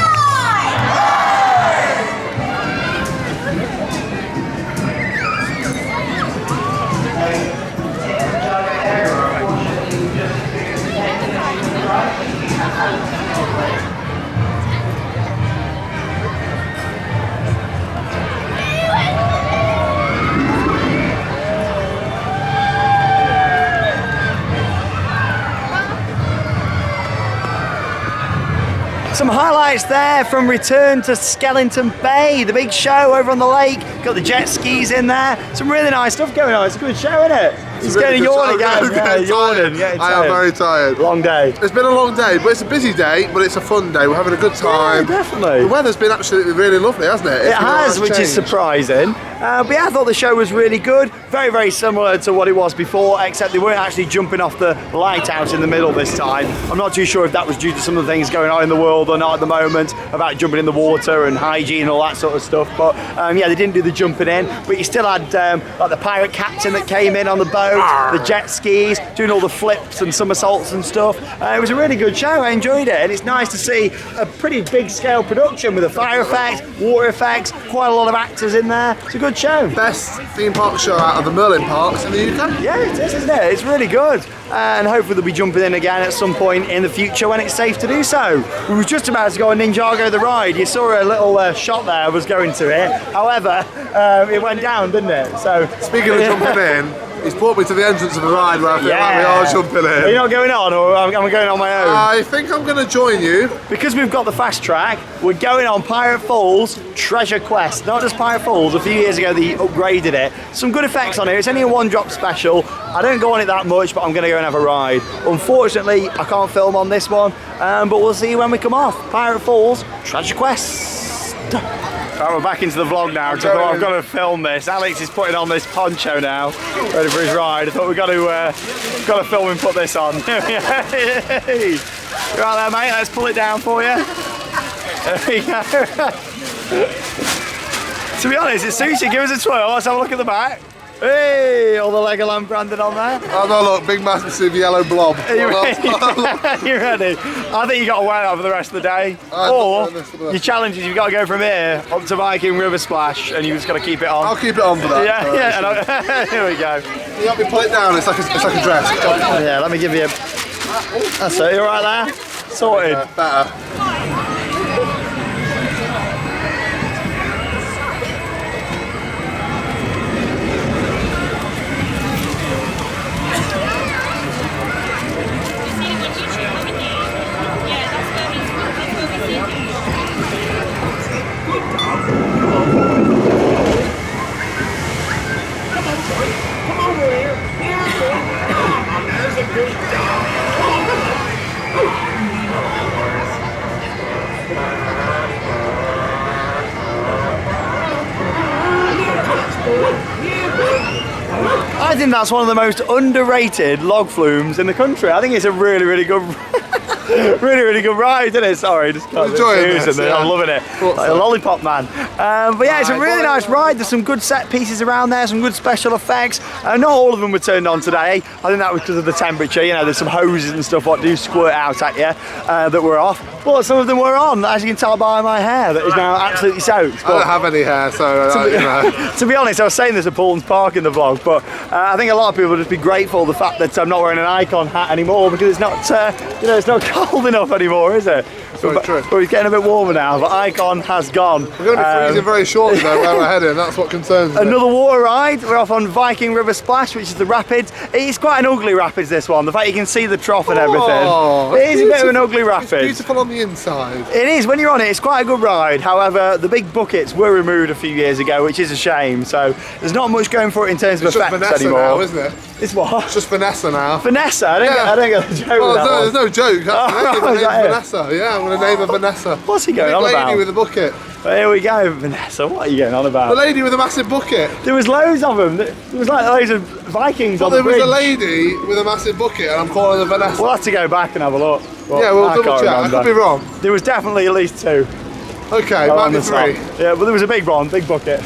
Some highlights there from Return to Skeleton Bay, the big show over on the lake. Got the jet skis in there. Some really nice stuff going on. It's a good show, isn't it? He's really getting yawning good show. again. I'm getting Yawning. tired. I am very tired. Long day. It's been a long day, but it's a busy day, but it's a fun day. We're having a good time. Yeah, definitely. The weather's been absolutely really lovely, hasn't it? It has, which is surprising. But yeah, I thought the show was really good. Very, very similar to what it was before, except they weren't actually jumping off the lighthouse in the middle this time. I'm not too sure if that was due to some of the things going on in the world or not at the moment, about jumping in the water and hygiene and all that sort of stuff. But yeah, they didn't do the jumping in. But you still had like the pirate captain that came in on the boat, the jet skis, doing all the flips and somersaults and stuff. It was a really good show. I enjoyed it, and it's nice to see a pretty big scale production with the fire effects, water effects, quite a lot of actors in there. It's a good show. Best theme park show out of the Merlin parks in the UK. Yeah, it is, isn't it? It's really good. And hopefully they'll be jumping in again at some point in the future when it's safe to do so. We were just about to go on Ninjago The Ride. You saw a little shot there, I was going to it. However, it went down, didn't it? So Speaking of jumping in, he's brought me to the entrance of the ride where I feel like we are jumping in. Are you not going on, or am I going on my own? I think I'm going to join you. Because we've got the fast track, we're going on Pirate Falls Treasure Quest. Not just Pirate Falls, a few years ago they upgraded it. Some good effects on it. It's only a one-drop special. I don't go on it that much, but I'm going to go and have a ride. Unfortunately, I can't film on this one, but we'll see when we come off. Pirate Falls Treasure Quest. Right, we're back into the vlog now because I thought I've got to film this. Alex is putting on this poncho now, ready for his ride. I thought we've got to film and put this on. You right there, mate? Let's pull it down for you. There we go. To be honest, it suits you. Give us a twirl. Let's have a look at the back. Hey, all the Legoland branded on there. Oh no, look, big massive yellow blob. Are you ready? You ready? I think you got to wear that for the rest of the day. Or your challenge is you've got to go from here up to Viking River Splash, and you've just got to keep it on. I'll keep it on for that. Yeah. Here we go. You help me pull it down. It's like a dress. Yeah, let me give you a. That's it. You all right there? Sorted. Better. I think that's one of the most underrated log flumes in the country. I think it's a really, really good, really good ride, isn't it? Sorry, just can't I'm loving it. Like a lollipop man. But yeah, it's a really nice ride. There's some good set pieces around there, some good special effects. Not all of them were turned on today. I think that was because of the temperature. You know, there's some hoses and stuff what do squirt out at you that were off. Well, some of them were on, as you can tell by my hair, that is now absolutely soaked. I don't have any hair, so you know. To be honest, I was saying this at Paul's Park in the vlog, but I think a lot of people would just be grateful for the fact that I'm not wearing an Icon hat anymore, because it's not, you know, it's not cold enough anymore, is it? But it's getting a bit warmer now, but Icon has gone. We're going to be freezing very shortly though, where we're heading, that's what concerns me. Another water ride, we're off on Viking River Splash, which is the rapids. It's quite an ugly rapids, this one, the fact you can see the trough and everything. It is a bit of an ugly rapid. It's beautiful on the inside. It is, when you're on it, it's quite a good ride. However, the big buckets were removed a few years ago, which is a shame, so there's not much going for it in terms of effects anymore. Now, isn't it? It's what? It's just Vanessa now. Vanessa? I don't get the joke. Well, there's no joke. That's the name. Vanessa. Yeah, I'm going to name her Vanessa. What's he going on about? The lady with a bucket. Well, here we go, Vanessa. What are you going on about? The lady with a massive bucket. There was loads of them. There was like loads of Vikings on the bridge. There was a lady with a massive bucket, and I'm calling her Vanessa. We'll have to go back and have a look. Well, yeah, we'll double check. I could be wrong. There was definitely at least 2. Okay, might be 3. Yeah, but there was a big one, big bucket.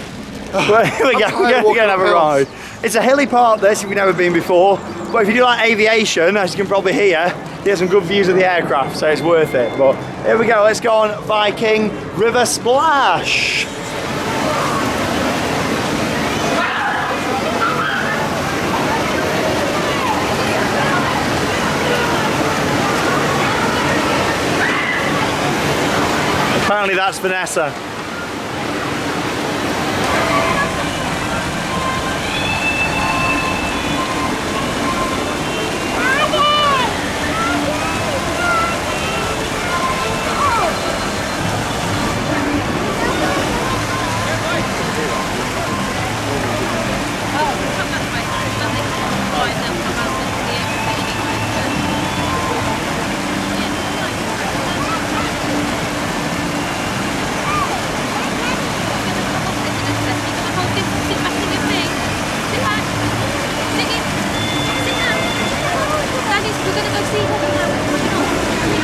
Well, here we go. We're going to have a ride. It's a hilly part, this, if you've never been before. But if you do like aviation, as you can probably hear, you get some good views of the aircraft, so it's worth it. But here we go, let's go on Viking River Splash. Apparently that's Vanessa.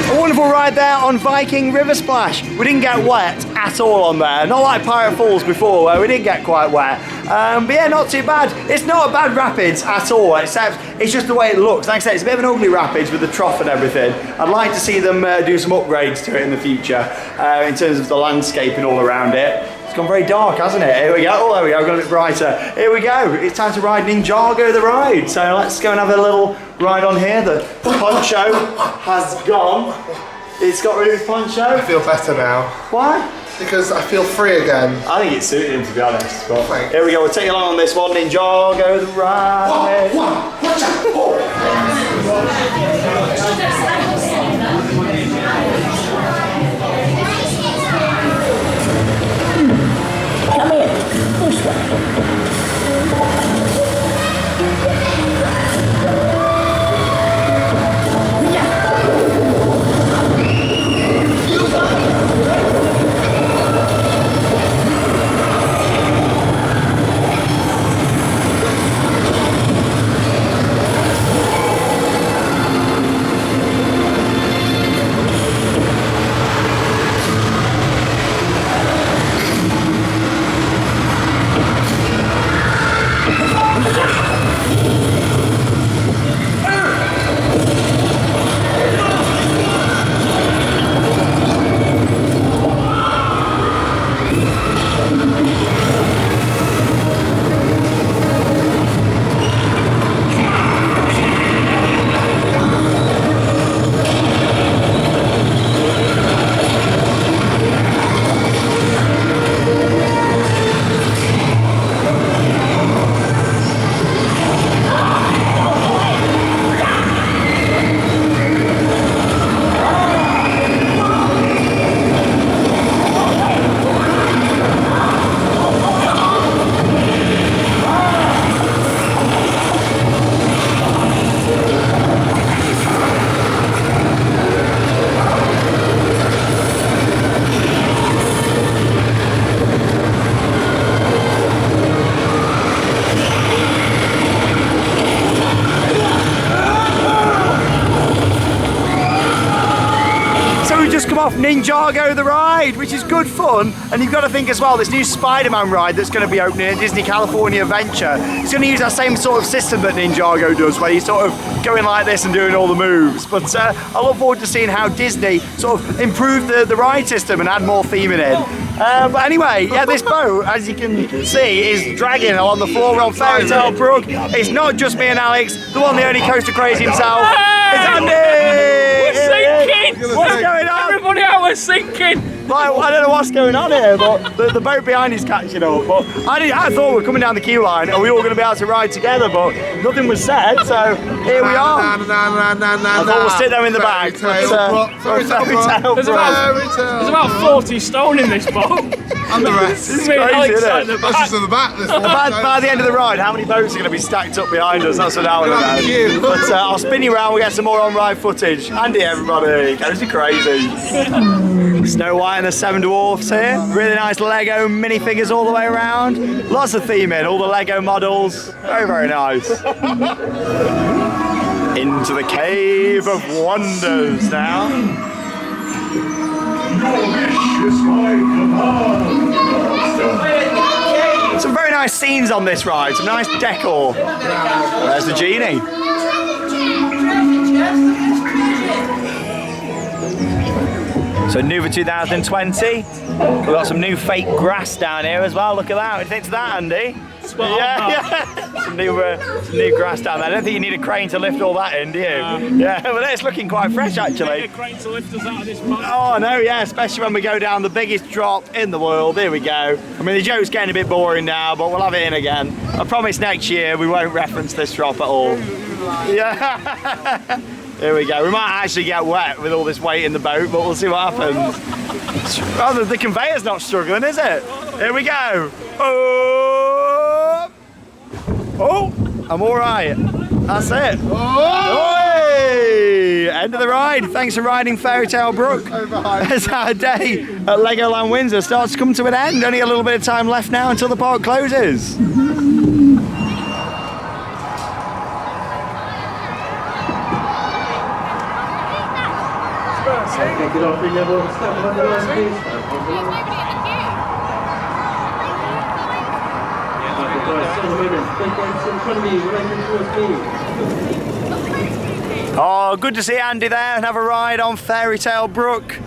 A wonderful ride there on Viking River Splash. We didn't get wet at all on there. Not like Pirate Falls before where we did get quite wet. But yeah, not too bad. It's not a bad rapids at all, except it's just the way it looks. Like I said, it's a bit of an ugly rapids with the trough and everything. I'd like to see them do some upgrades to it in the future in terms of the landscaping all around it. It's gone very dark, hasn't it? Here we go. Oh, there we go. Got a bit brighter. Here we go. It's time to ride Ninjago The Ride. So let's go and have a little ride on here. The poncho has gone. It's got rid of his poncho. I feel better now. Why? Because I feel free again. I think it's suited him, to be honest. But here we go. We'll take you along on this one. Ninjago The Ride. Watch out. Come in. This way. off Ninjago The Ride, which is good fun. And you've got to think as well, this new Spider-Man ride that's going to be opening at Disney California Adventure, it's going to use that same sort of system that Ninjago does, where you sort of going like this and doing all the moves. But I look forward to seeing how Disney sort of improve the ride system and add more theming in. But anyway, yeah, this boat, as you can see, is dragging along the floor on Fairy Tale Brook. It's not just me and Alex, the one, the only coaster crazy himself. It's Andy! We're sinking! What's going on? Everybody out, we're sinking! Like, I don't know what's going on here, but the boat behind is catching up. But I thought we were coming down the queue line and we were all going to be able to ride together, but nothing was said, so here we are. I thought we'll sit there in the back. Fairy Tale. There's about 40 stone in this boat. And the rest. It's crazy, isn't it? That's just at the back. By the end of the ride, how many boats are going to be stacked up behind us? That's what I want to know. But I'll spin you around, we'll get some more on-ride footage. Andy, everybody, goes crazy. Snow White and the Seven Dwarfs here. Really nice Lego minifigures all the way around. Lots of theming, all the Lego models. Very, very nice. Into the Cave of Wonders now. Some very nice scenes on this ride, some nice decor. There's the genie. So new for 2020. We've got some new fake grass down here as well. Look at that. What do you think to that, Andy? Yeah. some new grass down there. I don't think you need a crane to lift all that in, do you? Yeah, but it's looking quite fresh actually. A crane to lift us out of this boat. Oh no, yeah, especially when we go down the biggest drop in the world. Here we go. I mean, the joke's getting a bit boring now, but we'll have it in again. I promise next year we won't reference this drop at all. Yeah. Here we go. We might actually get wet with all this weight in the boat, but we'll see what happens. Oh, the conveyor's not struggling, is it? Here we go. Oh, I'm all right. That's it. Hey! End of the ride. Thanks for riding Fairy Tale Brook. As our day at Legoland Windsor starts to come to an end. Only a little bit of time left now until the park closes. Get off your level and step on the line, please. Oh, good to see Andy there and have a ride on Fairy Tale Brook.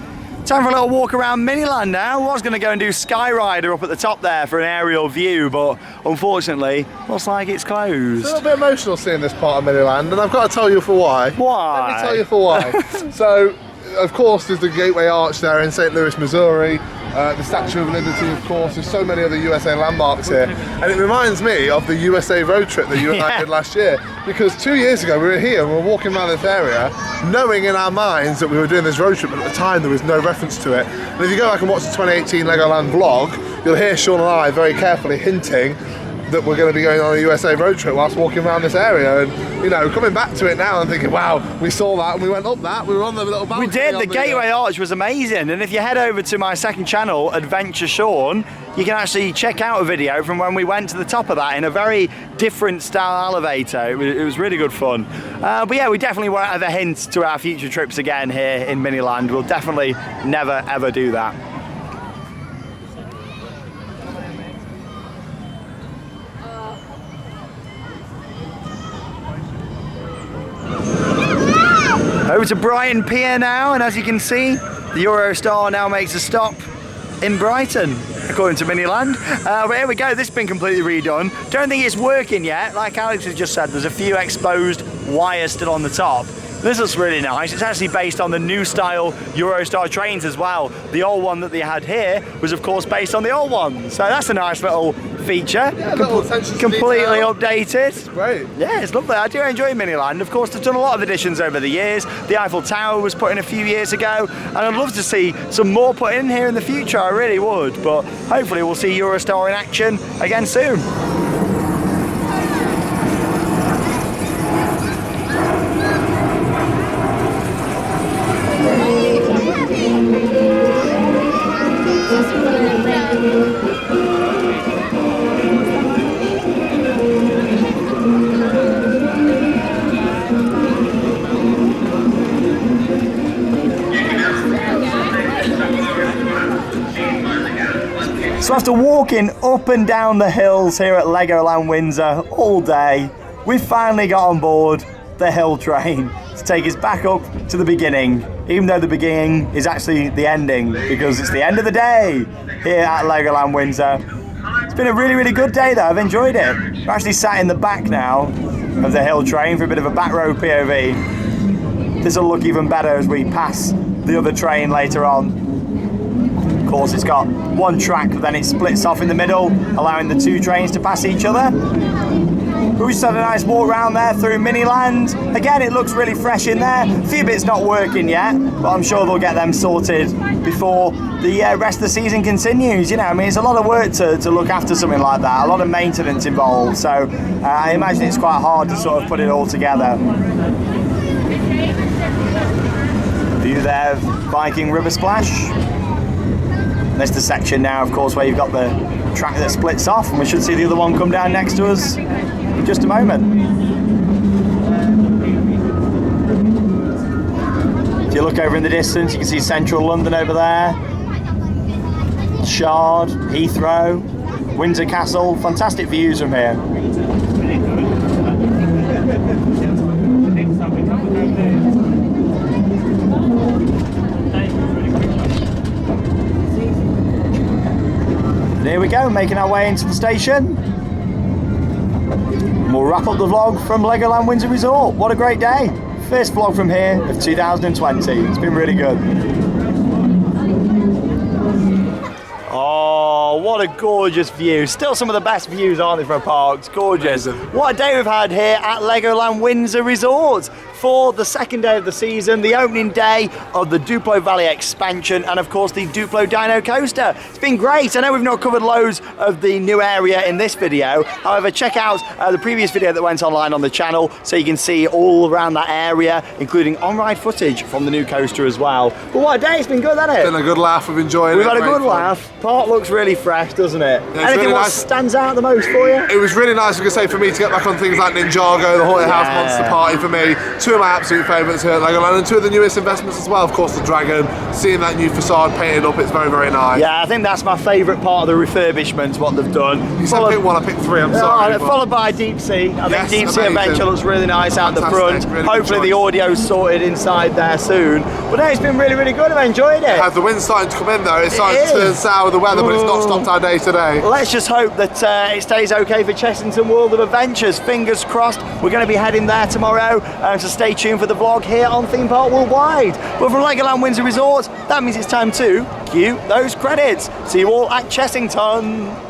Time for a little walk around Miniland now. I was going to go and do Skyrider up at the top there for an aerial view, but unfortunately, looks like it's closed. It's a little bit emotional seeing this part of Miniland, and I've got to tell you for why. Why? Let me tell you for why. So, of course, there's the Gateway Arch there in St. Louis, Missouri. The Statue of Liberty, of course. There's so many other USA landmarks here. And it reminds me of the USA road trip that you and I did last year. Because 2 years ago, we were here and we were walking around this area, knowing in our minds that we were doing this road trip, but at the time there was no reference to it. And if you go back and watch the 2018 Legoland vlog, you'll hear Sean and I very carefully hinting that we're going to be going on a USA road trip whilst walking around this area, and you know, coming back to it now and thinking, wow, we saw that and we went up that, we were on the little balcony. We did, the Gateway Arch was amazing, and if you head over to my second channel, Adventure Sean, you can actually check out a video from when we went to the top of that in a very different style elevator. It was really good fun. But yeah, we definitely won't have a hint to our future trips again here in Miniland. We'll definitely never ever do that. Over to Brighton Pier now, and as you can see, the Eurostar now makes a stop in Brighton, according to Miniland. But here we go, this has been completely redone. Don't think it's working yet. Like Alex has just said, there's a few exposed wires still on the top. This looks really nice. It's actually based on the new style Eurostar trains as well. The old one that they had here was of course based on the old one. So that's a nice little feature. Yeah, Completely updated. It's great. Yeah, it's lovely. I do enjoy Miniland. Of course, they've done a lot of additions over the years. The Eiffel Tower was put in a few years ago, and I'd love to see some more put in here in the future. I really would, but hopefully we'll see Eurostar in action again soon. So after walking up and down the hills here at Legoland Windsor all day, we've finally got on board the hill train to take us back up to the beginning, even though the beginning is actually the ending, because it's the end of the day here at Legoland Windsor. It's been a really, really good day though. I've enjoyed it. We're actually sat in the back now of the hill train for a bit of a back row POV. This will look even better as we pass the other train later on. Of course, it's got one track, but then it splits off in the middle, allowing the two trains to pass each other. We just had a nice walk around there through Miniland. Again, it looks really fresh in there. A few bits not working yet, but I'm sure they'll get them sorted before the rest of the season continues. You know, I mean, it's a lot of work to look after something like that, a lot of maintenance involved, so I imagine it's quite hard to sort of put it all together. View there of Viking River Splash. There's the section now, of course, where you've got the track that splits off, and we should see the other one come down next to us in just a moment. If you look over in the distance, you can see central London over there, Shard, Heathrow, Windsor Castle, fantastic views from here. And here we go, making our way into the station. And we'll wrap up the vlog from Legoland Windsor Resort. What a great day. First vlog from here of 2020. It's been really good. Oh, what a gorgeous view. Still some of the best views, aren't they, for a park? It's gorgeous. What a day we've had here at Legoland Windsor Resort for the second day of the season, the opening day of the Duplo Valley expansion, and of course the Duplo Dino Coaster. It's been great. I know we've not covered loads of the new area in this video. However, check out the previous video that went online on the channel so you can see all around that area, including on-ride footage from the new coaster as well. But what a day, it's been good, hasn't it? It's been a good laugh, we've enjoyed it. We've had a good laugh. Park looks really fresh, doesn't it? Yeah, anything really what nice. Stands out the most for you? It was really nice, I could say, for me to get back on things like Ninjago, the Haunted House Monster Party for me. Two of my absolute favourites here at Legoland, and two of the newest investments as well. Of course, the Dragon, seeing that new facade painted up, it's very, very nice. Yeah, I think that's my favourite part of the refurbishments, what they've done. You said pick one, I picked three, I'm sorry. Followed by Deep Sea. I think Deep Sea amazing. Adventure looks really nice out the front. Really hopefully the audio's sorted inside there soon. But no, it's been really, really good. I've enjoyed it. The wind's starting to come in though, it's starting to turn sour with the weather, but it's not stopped our day today. Let's just hope that it stays okay for Chessington World of Adventures. Fingers crossed. We're going to be heading there tomorrow, so stay tuned for the vlog here on Theme Park Worldwide. But from Legoland Windsor Resort, that means it's time to cue those credits. See you all at Chessington.